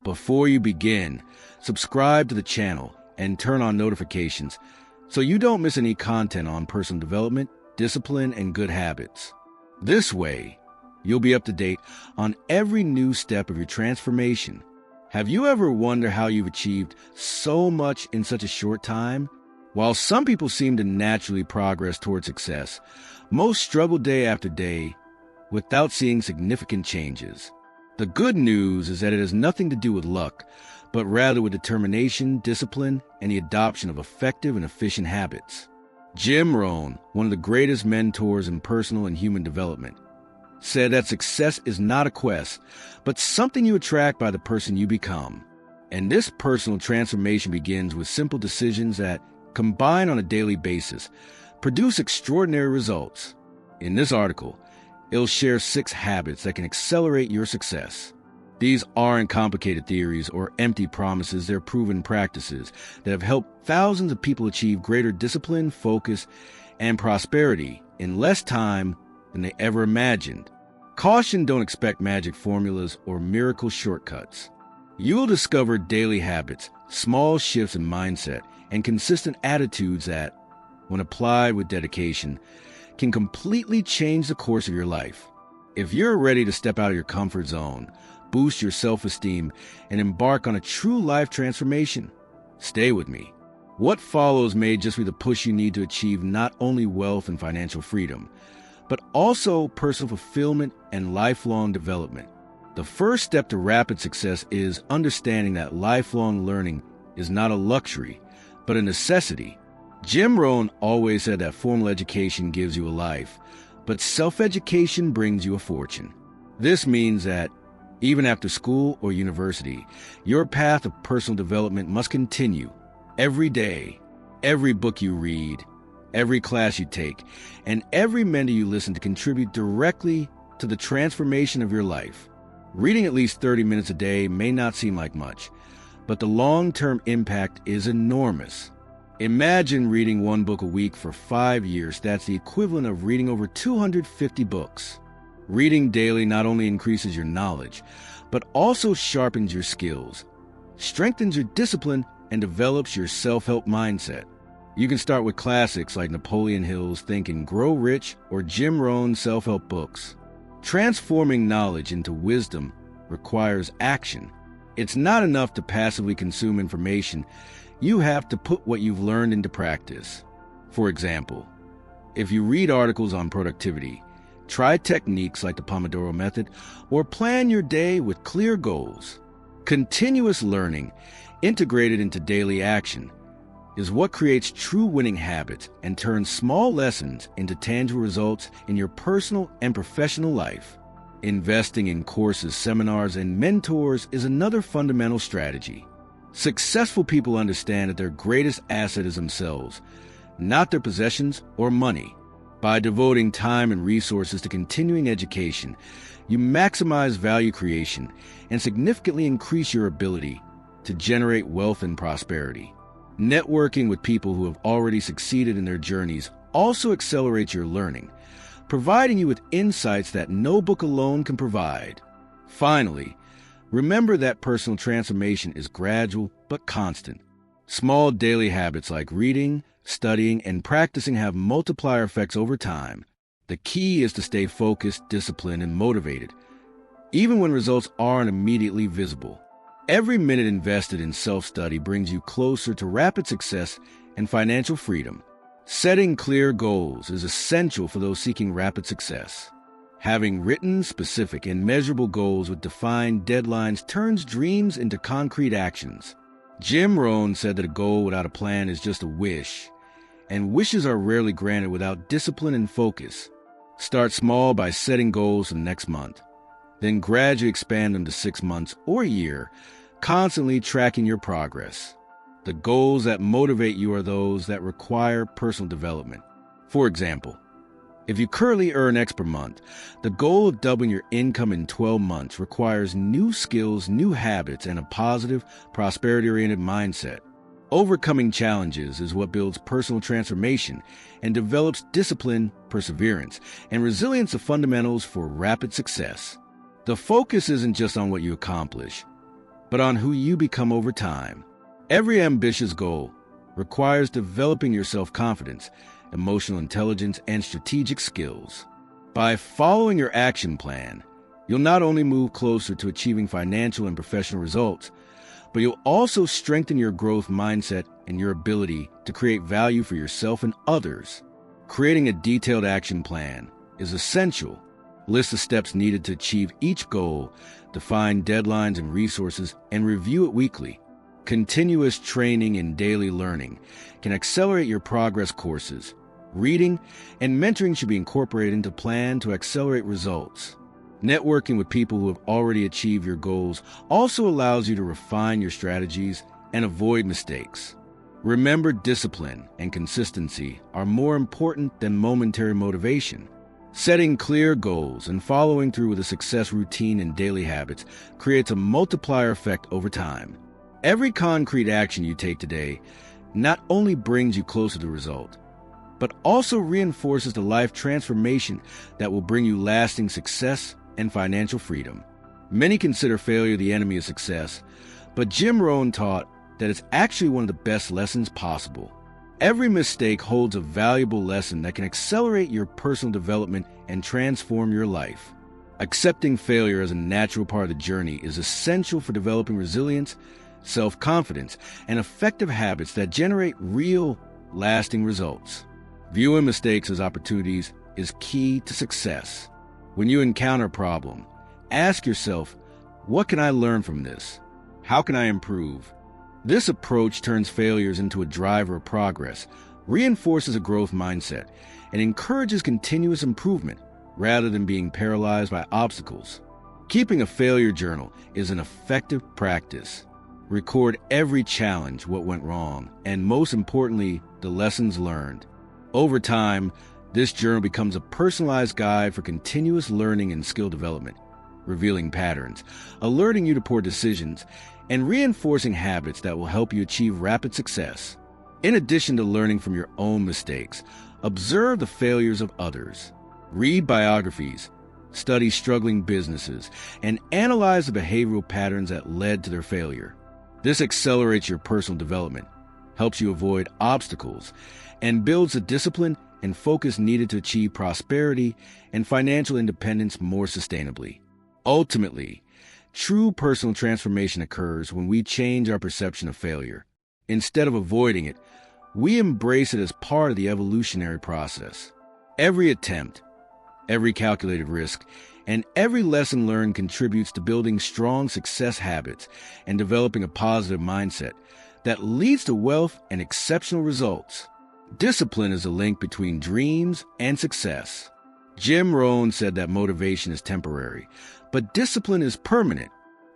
Before you begin, subscribe to the channel and turn on notifications so you don't miss any content on personal development, discipline, and good habits. This way, you'll be up to date on every new step of your transformation. Have you ever wondered how you've achieved so much in such a short time? While some people seem to naturally progress toward success, most struggle day after day without seeing significant changes. The good news is that it has nothing to do with luck, but rather with determination, discipline, and the adoption of effective and efficient habits. Jim Rohn, one of the greatest mentors in personal and human development, said that success is not a quest, but something you attract by the person you become. And this personal transformation begins with simple decisions that, combined on a daily basis, produce extraordinary results. In this article, it'll share 6 habits that can accelerate your success. These aren't complicated theories or empty promises, they're proven practices that have helped thousands of people achieve greater discipline, focus, and prosperity in less time than they ever imagined. Caution, don't expect magic formulas or miracle shortcuts. You will discover daily habits, small shifts in mindset, and consistent attitudes that, when applied with dedication, can completely change the course of your life. If you're ready to step out of your comfort zone, boost your self-esteem, and embark on a true life transformation, stay with me. What follows may just be the push you need to achieve not only wealth and financial freedom, but also personal fulfillment and lifelong development. The first step to rapid success is understanding that lifelong learning is not a luxury, but a necessity. Jim Rohn always said that formal education gives you a life, but self-education brings you a fortune. This means that even after school or university, your path of personal development must continue every day. Every book you read, every class you take, and every mentor you listen to contribute directly to the transformation of your life. Reading at least 30 minutes a day may not seem like much, but the long-term impact is enormous. Imagine reading 1 book a week for 5 years. That's the equivalent of reading over 250 books. Reading daily not only increases your knowledge, but also sharpens your skills, strengthens your discipline, and develops your self-help mindset. You can start with classics like Napoleon Hill's Think and Grow Rich or Jim Rohn's self-help books. Transforming knowledge into wisdom requires action. It's not enough to passively consume information. You have to put what you've learned into practice. For example, if you read articles on productivity, try techniques like the Pomodoro Method, or plan your day with clear goals. Continuous learning, integrated into daily action, is what creates true winning habits and turns small lessons into tangible results in your personal and professional life. Investing in courses, seminars, and mentors is another fundamental strategy. Successful people understand that their greatest asset is themselves, not their possessions or money. By devoting time and resources to continuing education, you maximize value creation and significantly increase your ability to generate wealth and prosperity. Networking with people who have already succeeded in their journeys also accelerates your learning, providing you with insights that no book alone can provide. Finally, remember that personal transformation is gradual but constant. Small daily habits like reading, studying, and practicing have multiplier effects over time. The key is to stay focused, disciplined, and motivated, even when results aren't immediately visible. Every minute invested in self-study brings you closer to rapid success and financial freedom. Setting clear goals is essential for those seeking rapid success. Having written, specific, and measurable goals with defined deadlines turns dreams into concrete actions. Jim Rohn said that a goal without a plan is just a wish, and wishes are rarely granted without discipline and focus. Start small by setting goals for the next month, then gradually expand them to 6 months or a year, constantly tracking your progress. The goals that motivate you are those that require personal development. For example, if you currently earn X per month, the goal of doubling your income in 12 months requires new skills, new habits, and a positive, prosperity-oriented mindset. Overcoming challenges is what builds personal transformation and develops discipline, perseverance, and resilience, of fundamentals for rapid success. The focus isn't just on what you accomplish, but on who you become over time. Every ambitious goal requires developing your self-confidence, emotional intelligence, and strategic skills. By following your action plan, you'll not only move closer to achieving financial and professional results, but you'll also strengthen your growth mindset and your ability to create value for yourself and others. Creating a detailed action plan is essential. List the steps needed to achieve each goal, define deadlines and resources, and review it weekly. Continuous training and daily learning can accelerate your progress. Courses, reading, and mentoring should be incorporated into plan to accelerate results. Networking with people who have already achieved your goals also allows you to refine your strategies and avoid mistakes. Remember, discipline and consistency are more important than momentary motivation. Setting clear goals and following through with a success routine and daily habits creates a multiplier effect over time. Every concrete action you take today not only brings you closer to the result, but also reinforces the life transformation that will bring you lasting success and financial freedom. Many consider failure the enemy of success, but Jim Rohn taught that it's actually one of the best lessons possible. Every mistake holds a valuable lesson that can accelerate your personal development and transform your life. Accepting failure as a natural part of the journey is essential for developing resilience, self-confidence, and effective habits that generate real, lasting results. Viewing mistakes as opportunities is key to success. When you encounter a problem, ask yourself, what can I learn from this? How can I improve? This approach turns failures into a driver of progress, reinforces a growth mindset, and encourages continuous improvement rather than being paralyzed by obstacles. Keeping a failure journal is an effective practice. Record every challenge, what went wrong, and most importantly, the lessons learned. Over time, this journal becomes a personalized guide for continuous learning and skill development, revealing patterns, alerting you to poor decisions, and reinforcing habits that will help you achieve rapid success. In addition to learning from your own mistakes, observe the failures of others. Read biographies, study struggling businesses, and analyze the behavioral patterns that led to their failure. This accelerates your personal development, helps you avoid obstacles, and builds the discipline and focus needed to achieve prosperity and financial independence more sustainably. Ultimately, true personal transformation occurs when we change our perception of failure. Instead of avoiding it, we embrace it as part of the evolutionary process. Every attempt, every calculated risk, and every lesson learned contributes to building strong success habits and developing a positive mindset that leads to wealth and exceptional results. Discipline is a link between dreams and success. Jim Rohn said that motivation is temporary, but discipline is permanent.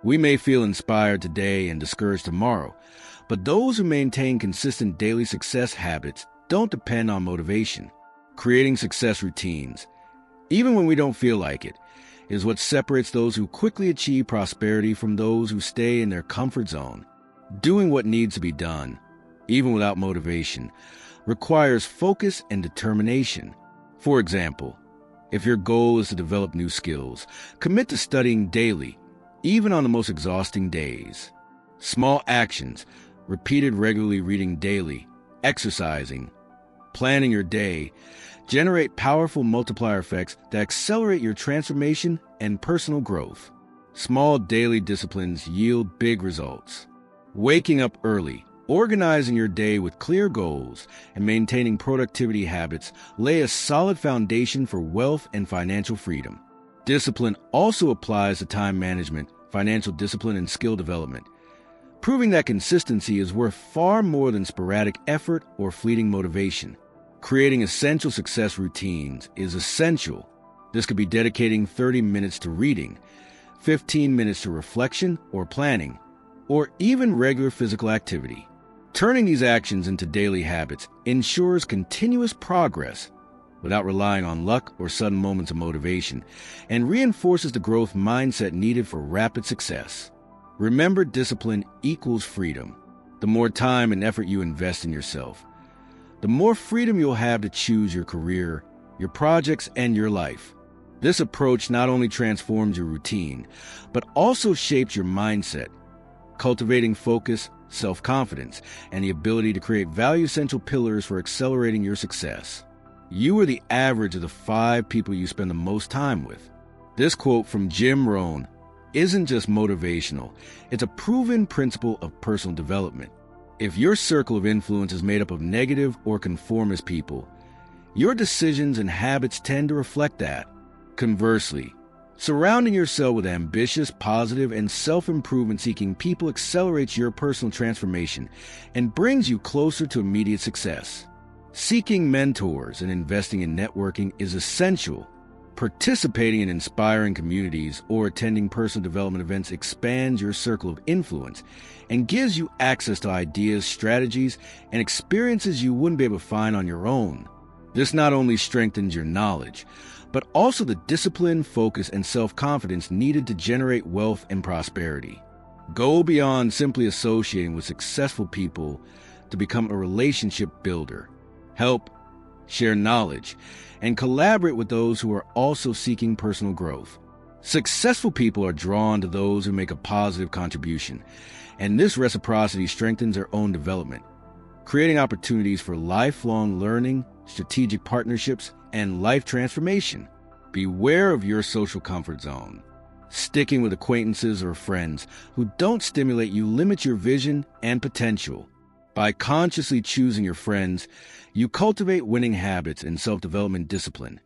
We may feel inspired today and discouraged tomorrow, but those who maintain consistent daily success habits don't depend on motivation. Creating success routines, even when we don't feel like it, is what separates those who quickly achieve prosperity from those who stay in their comfort zone. Doing what needs to be done, even without motivation, requires focus and determination. For example, if your goal is to develop new skills, commit to studying daily, even on the most exhausting days. Small actions, repeated regularly reading daily, exercising, planning your day, generate powerful multiplier effects that accelerate your transformation and personal growth. Small daily disciplines yield big results. Waking up early, organizing your day with clear goals, and maintaining productivity habits lay a solid foundation for wealth and financial freedom. Discipline also applies to time management, financial discipline, and skill development, proving that consistency is worth far more than sporadic effort or fleeting motivation. Creating essential success routines is essential. This could be dedicating 30 minutes to reading, 15 minutes to reflection or planning, or even regular physical activity. Turning these actions into daily habits ensures continuous progress without relying on luck or sudden moments of motivation, and reinforces the growth mindset needed for rapid success. Remember, discipline equals freedom. The more time and effort you invest in yourself, the more freedom you'll have to choose your career, your projects, and your life. This approach not only transforms your routine, but also shapes your mindset, cultivating focus, self-confidence, and the ability to create value-essential pillars for accelerating your success. You are the average of the 5 people you spend the most time with. This quote from Jim Rohn isn't just motivational, it's a proven principle of personal development. If your circle of influence is made up of negative or conformist people, your decisions and habits tend to reflect that. Conversely, surrounding yourself with ambitious, positive, and self-improvement seeking people accelerates your personal transformation and brings you closer to immediate success. Seeking mentors and investing in networking is essential. Participating in inspiring communities or attending personal development events expands your circle of influence and gives you access to ideas, strategies, and experiences you wouldn't be able to find on your own. This not only strengthens your knowledge, but also the discipline, focus, and self-confidence needed to generate wealth and prosperity. Go beyond simply associating with successful people to become a relationship builder. Help, share knowledge, and collaborate with those who are also seeking personal growth. Successful people are drawn to those who make a positive contribution, and this reciprocity strengthens their own development, creating opportunities for lifelong learning, strategic partnerships, and life transformation. Beware of your social comfort zone. Sticking with acquaintances or friends who don't stimulate you limits your vision and potential. By consciously choosing your friends, you cultivate winning habits and self-development discipline,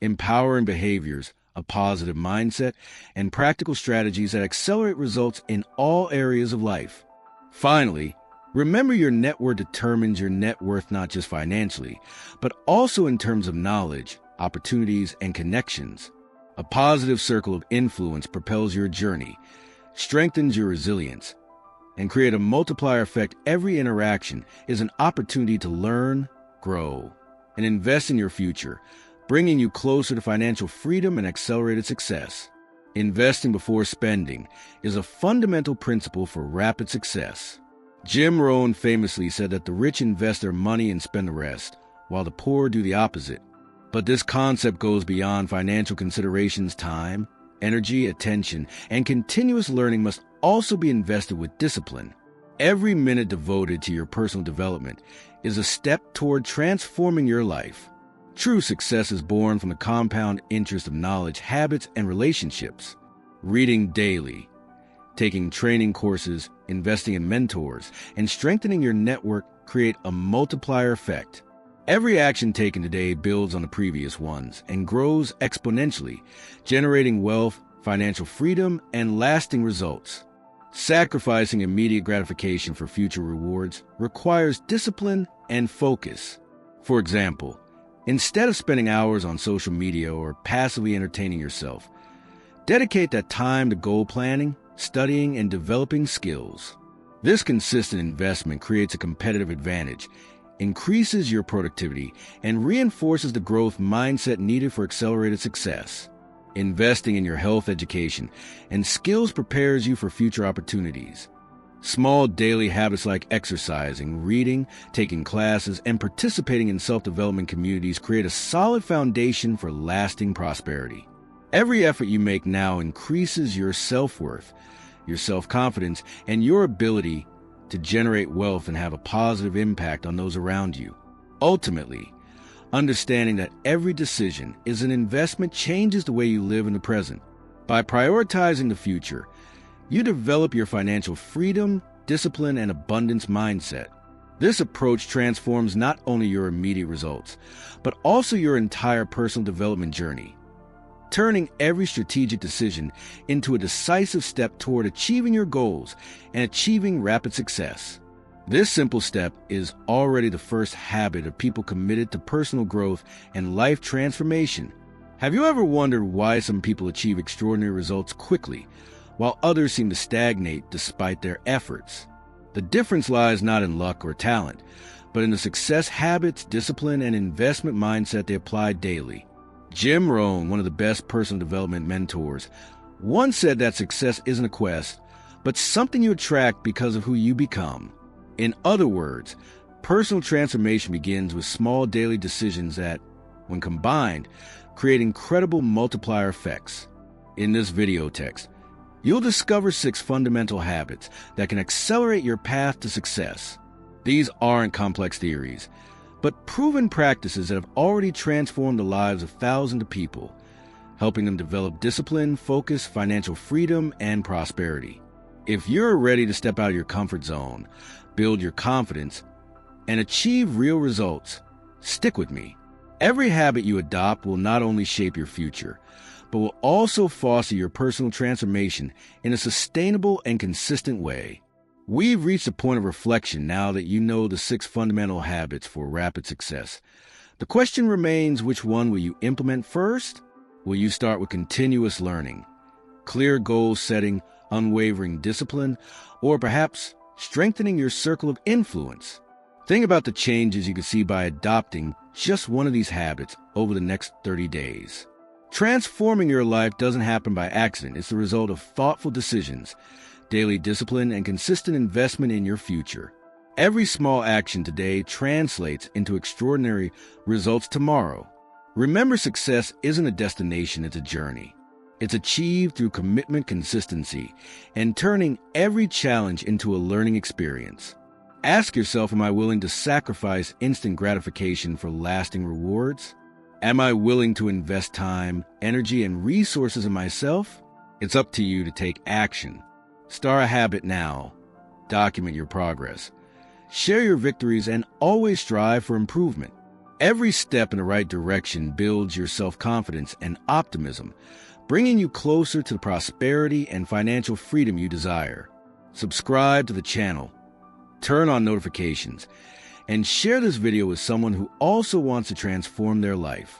empowering behaviors, a positive mindset, and practical strategies that accelerate results in all areas of life. Finally, remember your net worth determines your net worth not just financially, but also in terms of knowledge, opportunities, and connections. A positive circle of influence propels your journey, strengthens your resilience, and create a multiplier effect. Every interaction is an opportunity to learn, grow, and invest in your future, bringing you closer to financial freedom and accelerated success. Investing before spending is a fundamental principle for rapid success. Jim Rohn famously said that the rich invest their money and spend the rest, while the poor do the opposite. But this concept goes beyond financial considerations. Time, energy, attention, and continuous learning must also be invested with discipline. Every minute devoted to your personal development is a step toward transforming your life. True success is born from the compound interest of knowledge, habits, and relationships. Reading daily, taking training courses, investing in mentors, and strengthening your network create a multiplier effect. Every action taken today builds on the previous ones and grows exponentially, generating wealth, financial freedom, and lasting results. Sacrificing immediate gratification for future rewards requires discipline and focus. For example, instead of spending hours on social media or passively entertaining yourself, dedicate that time to goal planning, studying, and developing skills. This consistent investment creates a competitive advantage, increases your productivity, and reinforces the growth mindset needed for accelerated success. Investing in your health, education, and skills prepares you for future opportunities. Small daily habits like exercising, reading, taking classes, and participating in self-development communities create a solid foundation for lasting prosperity. Every effort you make now increases your self-worth, your self-confidence, and your ability to generate wealth and have a positive impact on those around you. Ultimately, understanding that every decision is an investment changes the way you live in the present. By prioritizing the future, you develop your financial freedom, discipline, and abundance mindset. This approach transforms not only your immediate results, but also your entire personal development journey, turning every strategic decision into a decisive step toward achieving your goals and achieving rapid success. This simple step is already the first habit of people committed to personal growth and life transformation. Have you ever wondered why some people achieve extraordinary results quickly, while others seem to stagnate despite their efforts? The difference lies not in luck or talent, but in the success habits, discipline, and investment mindset they apply daily. Jim Rohn, one of the best personal development mentors, once said that success isn't a quest, but something you attract because of who you become. In other words, personal transformation begins with small daily decisions that, when combined, create incredible multiplier effects. In this video text, You'll discover 6 fundamental habits that can accelerate your path to success. These aren't complex theories, but proven practices that have already transformed the lives of thousands of people, helping them develop discipline, focus, financial freedom, and prosperity. If you're ready to step out of your comfort zone, build your confidence, and achieve real results, stick with me. Every habit you adopt will not only shape your future, but will also foster your personal transformation in a sustainable and consistent way. We've reached a point of reflection now that you know the 6 fundamental habits for rapid success. The question remains, which one will you implement first? Will you start with continuous learning, clear goal setting, unwavering discipline, or perhaps strengthening your circle of influence? Think about the changes you can see by adopting just one of these habits over the next 30 days. Transforming your life doesn't happen by accident. It's the result of thoughtful decisions, daily discipline, and consistent investment in your future. Every small action today translates into extraordinary results tomorrow. Remember, success isn't a destination, it's a journey. It's achieved through commitment, consistency, and turning every challenge into a learning experience. Ask yourself, am I willing to sacrifice instant gratification for lasting rewards? Am I willing to invest time, energy, and resources in myself? It's up to you to take action. Start a habit now. Document your progress. Share your victories and always strive for improvement. Every step in the right direction builds your self-confidence and optimism, bringing you closer to the prosperity and financial freedom you desire. Subscribe to the channel, turn on notifications, and share this video with someone who also wants to transform their life.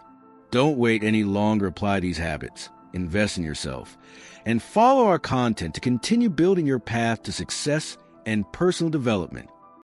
Don't wait any longer. Apply these habits, invest in yourself, and follow our content to continue building your path to success and personal development.